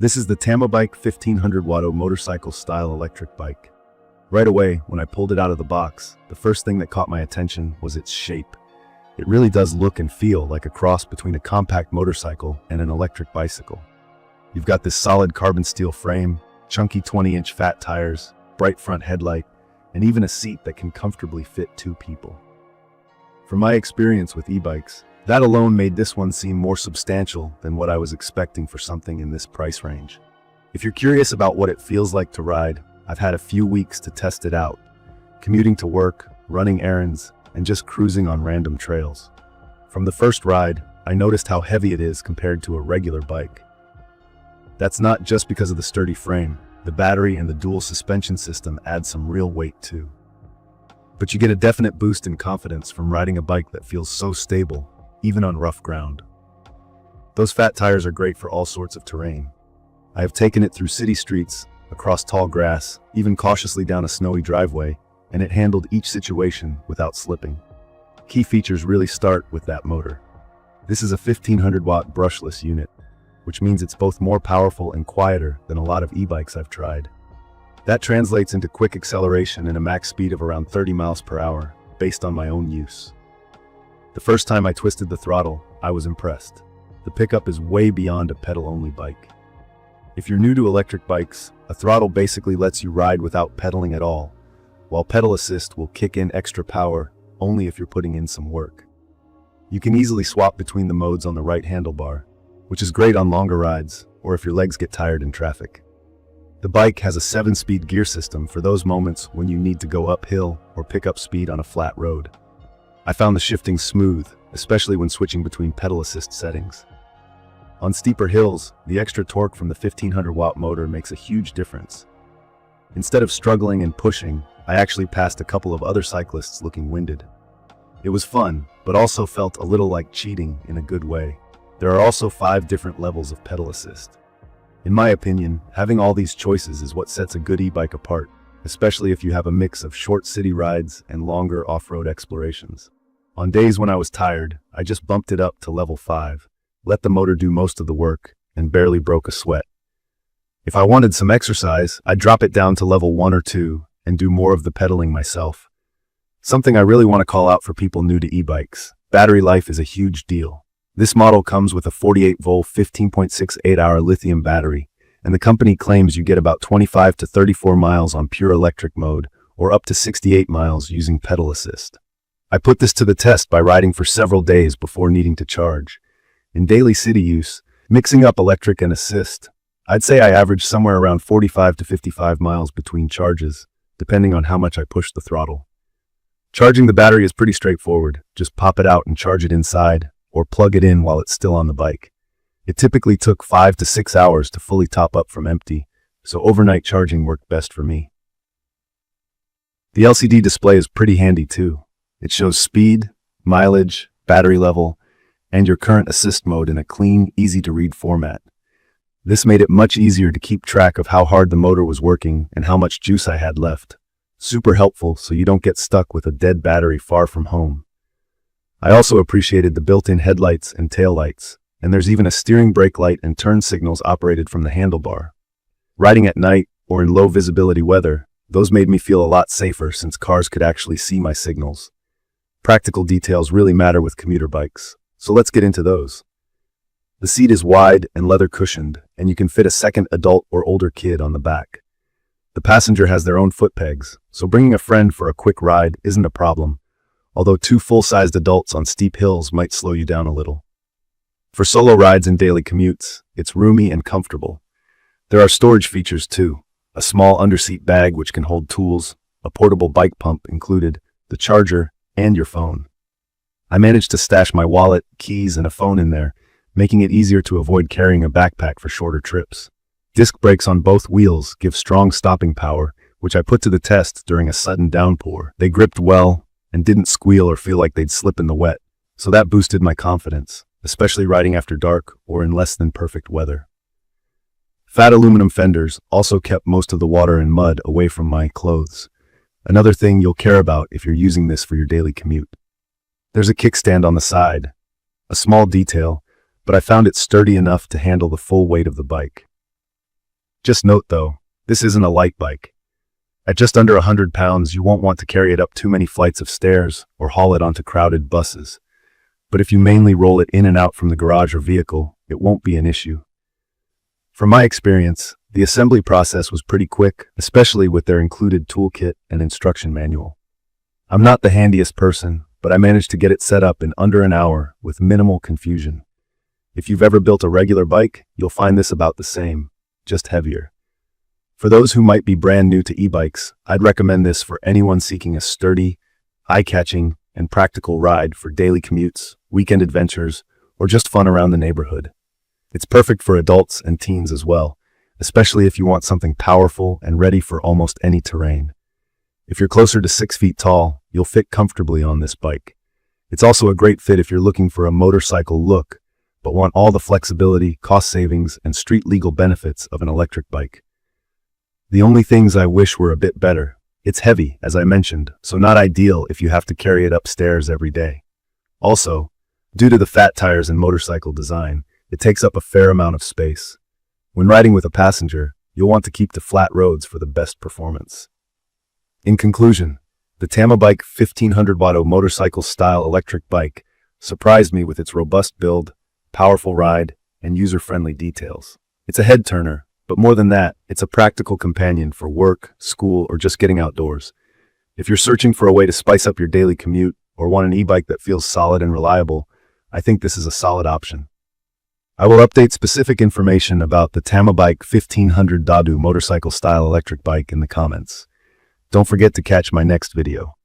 This is the Tamobyke 1500W motorcycle style electric bike. Right away, when I pulled it out of the box, the first thing that caught my attention was its shape. It really does look and feel like a cross between a compact motorcycle and an electric bicycle. You've got this solid carbon steel frame, chunky 20-inch fat tires, bright front headlight, and even a seat that can comfortably fit two people. From my experience with e-bikes, that alone made this one seem more substantial than what I was expecting for something in this price range. If you're curious about what it feels like to ride, I've had a few weeks to test it out, commuting to work, running errands, and just cruising on random trails. From the first ride, I noticed how heavy it is compared to a regular bike. That's not just because of the sturdy frame. The battery and the dual suspension system add some real weight too. But you get a definite boost in confidence from riding a bike that feels so stable, even on rough ground. Those fat tires are great for all sorts of terrain. I have taken it through city streets, across tall grass, even cautiously down a snowy driveway, and it handled each situation without slipping. Key features really start with that motor. This is a 1500-watt brushless unit, which means it's both more powerful and quieter than a lot of e-bikes I've tried. That translates into quick acceleration and a max speed of around 30 miles per hour, based on my own use. The first time I twisted the throttle, I was impressed. The pickup is way beyond a pedal-only bike. If you're new to electric bikes, a throttle basically lets you ride without pedaling at all, while pedal assist will kick in extra power only if you're putting in some work. You can easily swap between the modes on the right handlebar, which is great on longer rides or if your legs get tired in traffic. The bike has a 7-speed gear system for those moments when you need to go uphill or pick up speed on a flat road. I found the shifting smooth, especially when switching between pedal assist settings. On steeper hills, the extra torque from the 1500-watt motor makes a huge difference. Instead of struggling and pushing, I actually passed a couple of other cyclists looking winded. It was fun, but also felt a little like cheating in a good way. There are also 5 different levels of pedal assist. In my opinion, having all these choices is what sets a good e-bike apart, especially if you have a mix of short city rides and longer off-road explorations. On days when I was tired, I just bumped it up to level 5, let the motor do most of the work, and barely broke a sweat. If I wanted some exercise, I'd drop it down to level 1 or 2 and do more of the pedaling myself. Something I really want to call out for people new to e-bikes: battery life is a huge deal. This model comes with a 48-volt 15.68-hour lithium battery, and the company claims you get about 25 to 34 miles on pure electric mode, or up to 68 miles using pedal assist. I put this to the test by riding for several days before needing to charge. In daily city use, mixing up electric and assist, I'd say I averaged somewhere around 45 to 55 miles between charges, depending on how much I push the throttle. Charging the battery is pretty straightforward. Just pop it out and charge it inside, or plug it in while it's still on the bike. It typically took 5 to 6 hours to fully top up from empty, so overnight charging worked best for me. The LCD display is pretty handy too. It shows speed, mileage, battery level, and your current assist mode in a clean, easy-to-read format. This made it much easier to keep track of how hard the motor was working and how much juice I had left. Super helpful so you don't get stuck with a dead battery far from home. I also appreciated the built-in headlights and taillights, and there's even a steering brake light and turn signals operated from the handlebar. Riding at night or in low-visibility weather, those made me feel a lot safer since cars could actually see my signals. Practical details really matter with commuter bikes, so let's get into those. The seat is wide and leather cushioned, and you can fit a second adult or older kid on the back. The passenger has their own foot pegs, so bringing a friend for a quick ride isn't a problem, although 2 full-sized adults on steep hills might slow you down a little. For solo rides and daily commutes, it's roomy and comfortable. There are storage features too, a small underseat bag which can hold tools, a portable bike pump included, the charger, and your phone. I managed to stash my wallet, keys, and a phone in there, making it easier to avoid carrying a backpack for shorter trips. Disc brakes on both wheels give strong stopping power, which I put to the test during a sudden downpour. They gripped well and didn't squeal or feel like they'd slip in the wet, so that boosted my confidence, especially riding after dark or in less than perfect weather. Fat aluminum fenders also kept most of the water and mud away from my clothes. Another thing you'll care about if you're using this for your daily commute. There's a kickstand on the side, a small detail, but I found it sturdy enough to handle the full weight of the bike. Just note though, this isn't a light bike. At just under 100 pounds, you won't want to carry it up too many flights of stairs or haul it onto crowded buses. But if you mainly roll it in and out from the garage or vehicle, it won't be an issue. From my experience, the assembly process was pretty quick, especially with their included toolkit and instruction manual. I'm not the handiest person, but I managed to get it set up in under an hour with minimal confusion. If you've ever built a regular bike, you'll find this about the same, just heavier. For those who might be brand new to e-bikes, I'd recommend this for anyone seeking a sturdy, eye-catching, and practical ride for daily commutes, weekend adventures, or just fun around the neighborhood. It's perfect for adults and teens as well, especially if you want something powerful and ready for almost any terrain. If you're closer to 6 feet tall, you'll fit comfortably on this bike. It's also a great fit if you're looking for a motorcycle look, but want all the flexibility, cost savings, and street legal benefits of an electric bike. The only things I wish were a bit better. It's heavy, as I mentioned, so not ideal if you have to carry it upstairs every day. Also, due to the fat tires and motorcycle design, it takes up a fair amount of space. When riding with a passenger, you'll want to keep to flat roads for the best performance. In conclusion, the Tamobyke 1500W motorcycle-style electric bike surprised me with its robust build, powerful ride, and user-friendly details. It's a head-turner, but more than that, it's a practical companion for work, school, or just getting outdoors. If you're searching for a way to spice up your daily commute or want an e-bike that feels solid and reliable, I think this is a solid option. I will update specific information about the Tamobyke 1500W motorcycle-style electric bike in the comments. Don't forget to catch my next video.